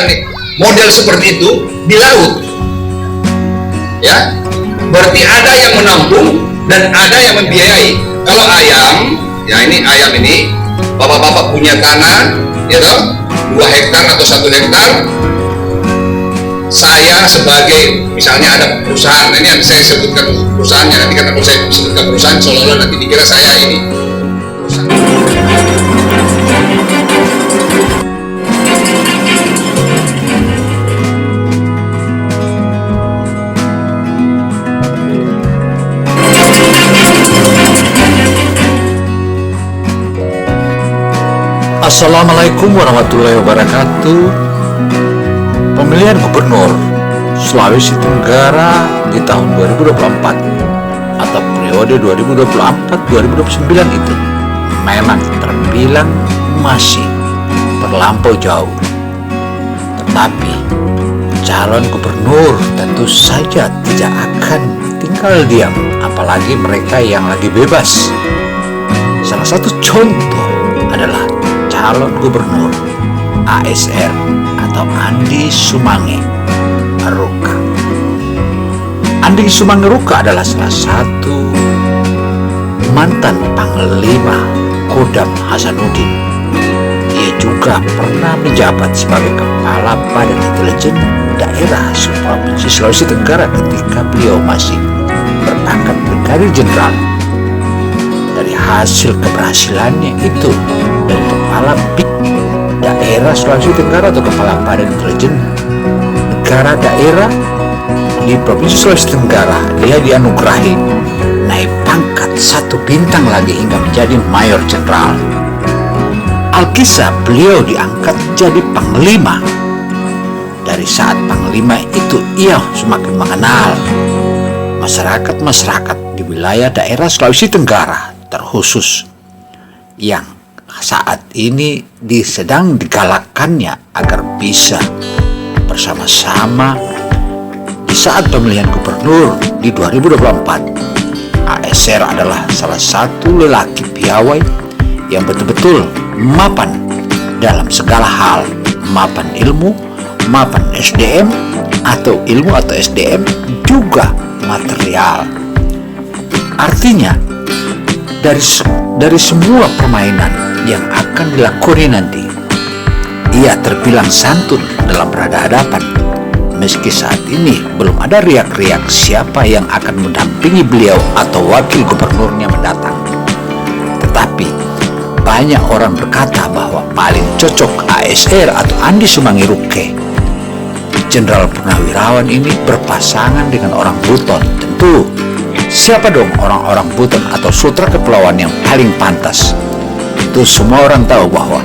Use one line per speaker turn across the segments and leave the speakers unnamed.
menemukan model seperti itu di laut. Ya, berarti ada yang menampung dan ada yang membiayai. Kalau ayam, ya ini ayam ini, bapak-bapak punya tanah, ya toh, 2 hektar atau 1 hektar. Saya sebagai, misalnya ada perusahaan, ini yang saya sebutkan perusahaannya, nanti karena kalau saya sebutkan perusahaan, seolah-olah nanti dikira saya ini
Assalamualaikum warahmatullahi wabarakatuh. Pemilihan gubernur Sulawesi Tenggara di tahun 2024 atau periode 2024-2029 itu memang terbilang masih terlampau jauh. Tetapi calon gubernur tentu saja tidak akan tinggal diam, apalagi mereka yang lagi bebas. Salah satu contoh adalah calon gubernur ASR atau Andi Sumange Ruka. Andi Sumange Ruka adalah salah satu mantan Panglima Kodam Hasanuddin. Ia juga pernah menjabat sebagai Kepala Badan Intelijen Daerah Provinsi Sulawesi Tenggara ketika beliau masih berpangkat Brigadir Jenderal. Dari hasil keberhasilannya itu, dari Kepala BIK Daerah Sulawesi Tenggara atau Kepala Badan Intelijen Negara Daerah di Provinsi Sulawesi Tenggara, dia dianugerahi naik pangkat 1 bintang lagi hingga menjadi Mayor Jenderal. Alkisah beliau diangkat jadi Panglima. Dari saat Panglima itu ia semakin mengenal masyarakat di wilayah daerah Sulawesi Tenggara, terkhusus yang saat ini sedang digalakkannya agar bisa bersama-sama di saat pemilihan gubernur di 2024. ASR adalah salah satu lelaki piawai yang betul-betul mapan dalam segala hal, mapan ilmu, mapan SDM atau ilmu atau SDM, juga material. Artinya dari semua permainan yang akan dilakoni nanti, ia terbilang santun dalam berhadapan. Meski saat ini belum ada riak-riak siapa yang akan mendampingi beliau atau wakil gubernurnya mendatang, tetapi banyak orang berkata bahwa paling cocok ASR atau Andi Sumange Ruka. Jenderal Purnawirawan ini berpasangan dengan orang Buton. Tentu siapa dong orang-orang Buton atau Sutra Kepulauan yang paling pantas? Itu semua orang tahu bahwa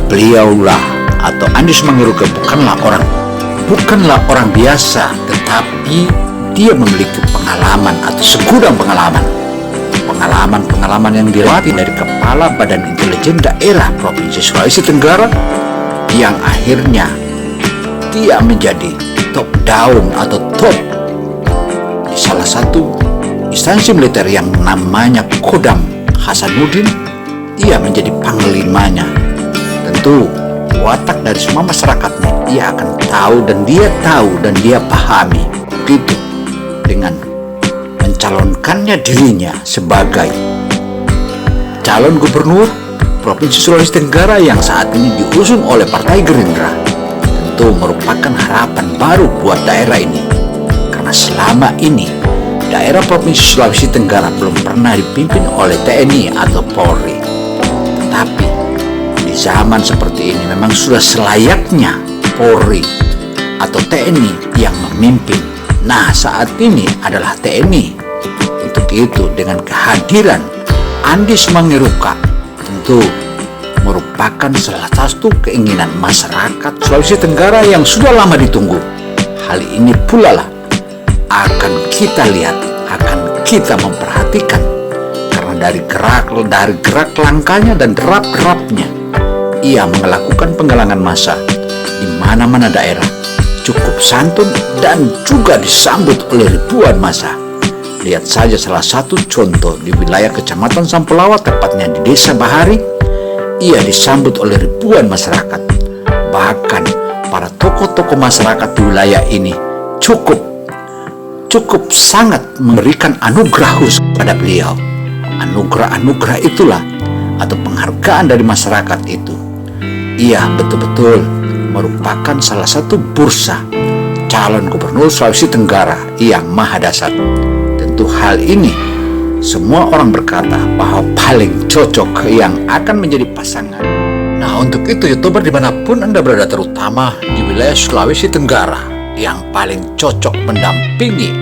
beliaulah atau Andi Sumange Ruka bukanlah orang biasa, tetapi dia memiliki pengalaman atau segudang pengalaman yang dilewati dari Kepala Badan Intelijen Daerah Provinsi Sulawesi Tenggara, yang akhirnya dia menjadi top down atau top di salah satu instansi militer yang namanya Kodam Hasanuddin. Ia menjadi panglimanya. Tentu watak dari semua masyarakatnya ia akan tahu dan dia pahami. Begitu dengan mencalonkannya dirinya sebagai calon gubernur Provinsi Sulawesi Tenggara yang saat ini diusung oleh Partai Gerindra, tentu merupakan harapan baru buat daerah ini, karena selama ini daerah Provinsi Sulawesi Tenggara belum pernah dipimpin oleh TNI atau Polri. Tetapi di zaman seperti ini memang sudah selayaknya Polri atau TNI yang memimpin. Nah, saat ini adalah TNI. Untuk itu, dengan kehadiran Andi Sumange Ruka, tentu merupakan salah satu keinginan masyarakat Sulawesi Tenggara yang sudah lama ditunggu. Hal ini pula lah akan kita lihat, akan kita memperhatikan, karena dari gerak langkahnya dan derap-derapnya ia melakukan penggalangan massa di mana-mana daerah, cukup santun dan juga disambut oleh ribuan massa. Lihat saja salah satu contoh di wilayah Kecamatan Sampulawa, tepatnya di Desa Bahari, ia disambut oleh ribuan masyarakat. Bahkan para tokoh-tokoh masyarakat di wilayah ini cukup sangat memberikan anugerah khusus kepada beliau. Anugerah itulah atau penghargaan dari masyarakat itu, ia betul-betul merupakan salah satu bursa calon gubernur Sulawesi Tenggara yang maha dahsyat. Tentu hal ini semua orang berkata bahwa paling cocok yang akan menjadi pasangan. Nah, untuk itu YouTuber dimanapun Anda berada, terutama di wilayah Sulawesi Tenggara, yang paling cocok mendampingi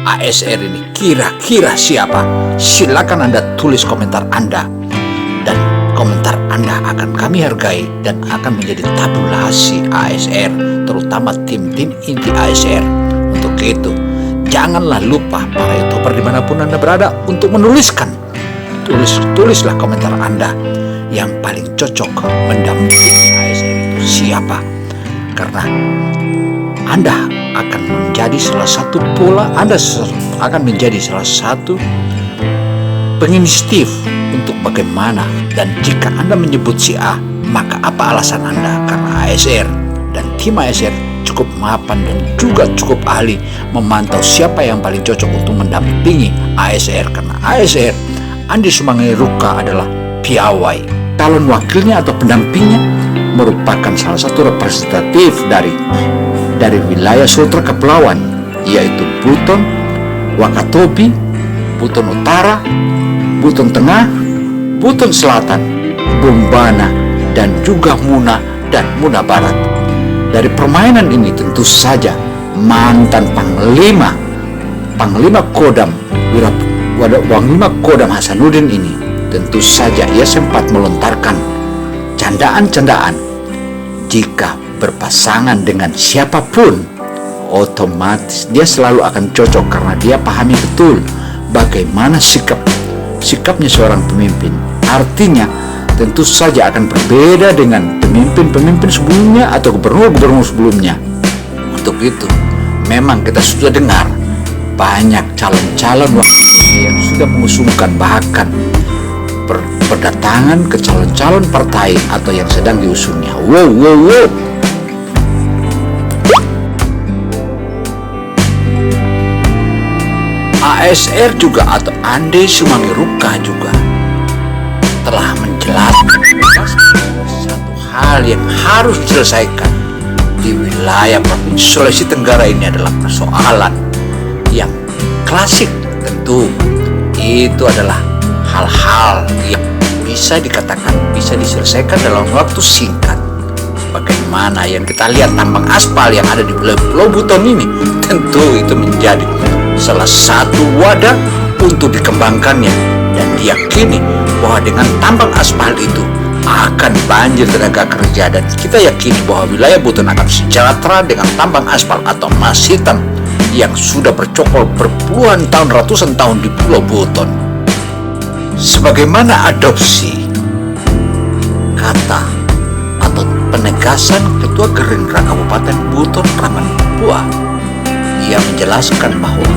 ASR ini kira-kira siapa? Silakan Anda tulis komentar Anda, dan komentar Anda akan kami hargai dan akan menjadi tabulasi ASR, terutama tim-tim inti ASR. Untuk itu, janganlah lupa para YouTuber dimanapun Anda berada untuk menuliskan. Tulislah komentar Anda yang paling cocok mendampingi ASR itu siapa. Karena Anda akan menjadi salah satu Anda akan menjadi salah satu penginisiatif untuk bagaimana, dan jika Anda menyebut si A, maka apa alasan Anda? Karena ASR dan tim ASR cukup mapan dan juga cukup ahli memantau siapa yang paling cocok untuk mendampingi ASR. Karena ASR, Andi Sumangai Ruka adalah piawai. Calon wakilnya atau pendampingnya merupakan salah satu representatif dari wilayah Sultra Kepulauan, yaitu Buton, Wakatobi, Buton Utara, Buton Tengah, Buton Selatan, Bombana, dan juga Muna dan Muna Barat. Dari permainan ini tentu saja mantan Panglima Kodam Hasanuddin ini tentu saja ia sempat melontarkan candaan-candaan jika berpasangan dengan siapapun otomatis dia selalu akan cocok, karena dia pahami betul bagaimana sikapnya seorang pemimpin. Artinya tentu saja akan berbeda dengan pemimpin-pemimpin sebelumnya atau gubernur-gubernur sebelumnya. Untuk itu memang kita sudah dengar banyak calon-calon yang sudah mengusungkan, bahkan berdatangan ke calon-calon partai atau yang sedang diusungnya. Wow. ASR juga atau Andi Sumangai Ruka juga telah menjelaskan satu hal yang harus diselesaikan di wilayah Provinsi Sulawesi Tenggara ini adalah persoalan yang klasik. Tentu itu adalah hal-hal yang bisa dikatakan bisa diselesaikan dalam waktu singkat. Bagaimana yang kita lihat tambang aspal yang ada di Pulau Buton ini, tentu itu menjadi salah satu wadah untuk dikembangkannya, dan diyakini bahwa dengan tambang aspal itu akan banjir tenaga kerja, dan kita yakini bahwa wilayah Buton akan sejahtera dengan tambang aspal atau emas hitam yang sudah bercokol berpuluhan tahun, ratusan tahun di Pulau Buton. Sebagaimana adopsi kata atau penegasan Ketua Gerindra Kabupaten Buton Rahman Buah, ia menjelaskan bahwa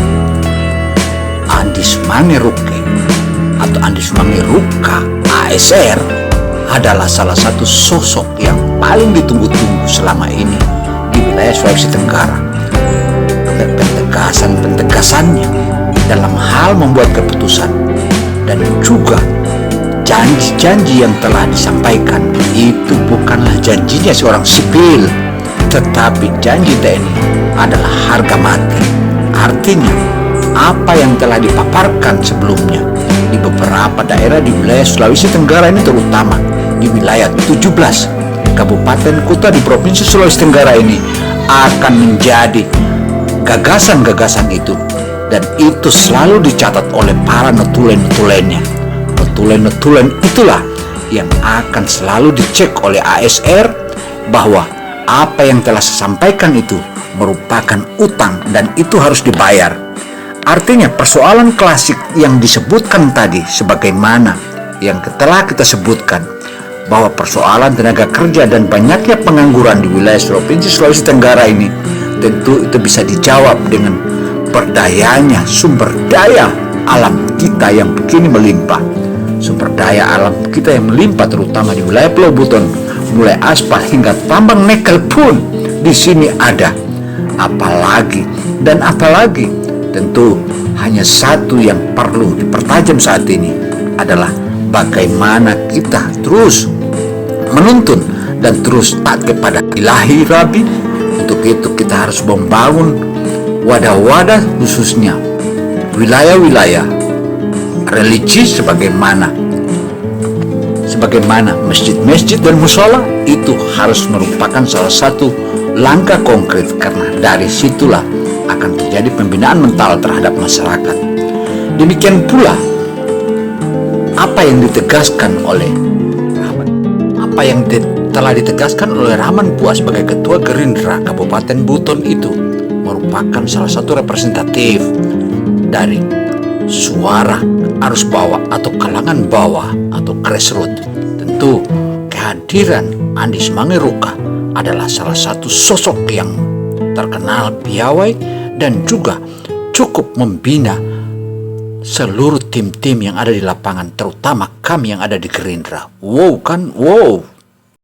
Andi Sumangai Ruka ASR adalah salah satu sosok yang paling ditunggu-tunggu selama ini di wilayah Sulawesi Tenggara. Pentegasannya dalam hal membuat keputusan dan juga janji-janji yang telah disampaikan itu bukanlah janjinya seorang sipil, tetapi janji TNI adalah harga mati. Artinya apa yang telah dipaparkan sebelumnya di beberapa daerah di wilayah Sulawesi Tenggara ini, terutama di wilayah 17 kabupaten kota di Provinsi Sulawesi Tenggara ini, akan menjadi gagasan-gagasan itu, dan itu selalu dicatat oleh para netulen-netulennya. Netulen itulah yang akan selalu dicek oleh ASR bahwa apa yang telah saya sampaikan itu merupakan utang dan itu harus dibayar. Artinya persoalan klasik yang disebutkan tadi, sebagaimana yang telah kita sebutkan, bahwa persoalan tenaga kerja dan banyaknya pengangguran di wilayah Provinsi Sulawesi Tenggara ini, tentu itu bisa dijawab dengan berdayanya sumber daya alam kita yang begini melimpah. Sumber daya alam kita yang melimpah terutama di wilayah Pulau Buton, mulai aspal hingga tambang nikel pun di sini ada. Apalagi dan apalagi, tentu hanya satu yang perlu dipertajam saat ini adalah bagaimana kita terus menuntun dan terus taat kepada ilahi Rabbi. Untuk itu kita harus membangun wadah-wadah, khususnya wilayah-wilayah religi sebagaimana masjid-masjid dan musola. Itu harus merupakan salah satu langkah konkret, karena dari situlah akan terjadi pembinaan mental terhadap masyarakat. Demikian pula apa yang telah ditegaskan oleh Rahman Buas sebagai Ketua Gerindra Kabupaten Buton itu merupakan salah satu representatif dari suara arus bawah atau kalangan bawah atau grassroots. Tentu kehadiran Andi Mangeruka adalah salah satu sosok yang terkenal piawai dan juga cukup membina seluruh tim-tim yang ada di lapangan, terutama kami yang ada di Gerindra. Wow.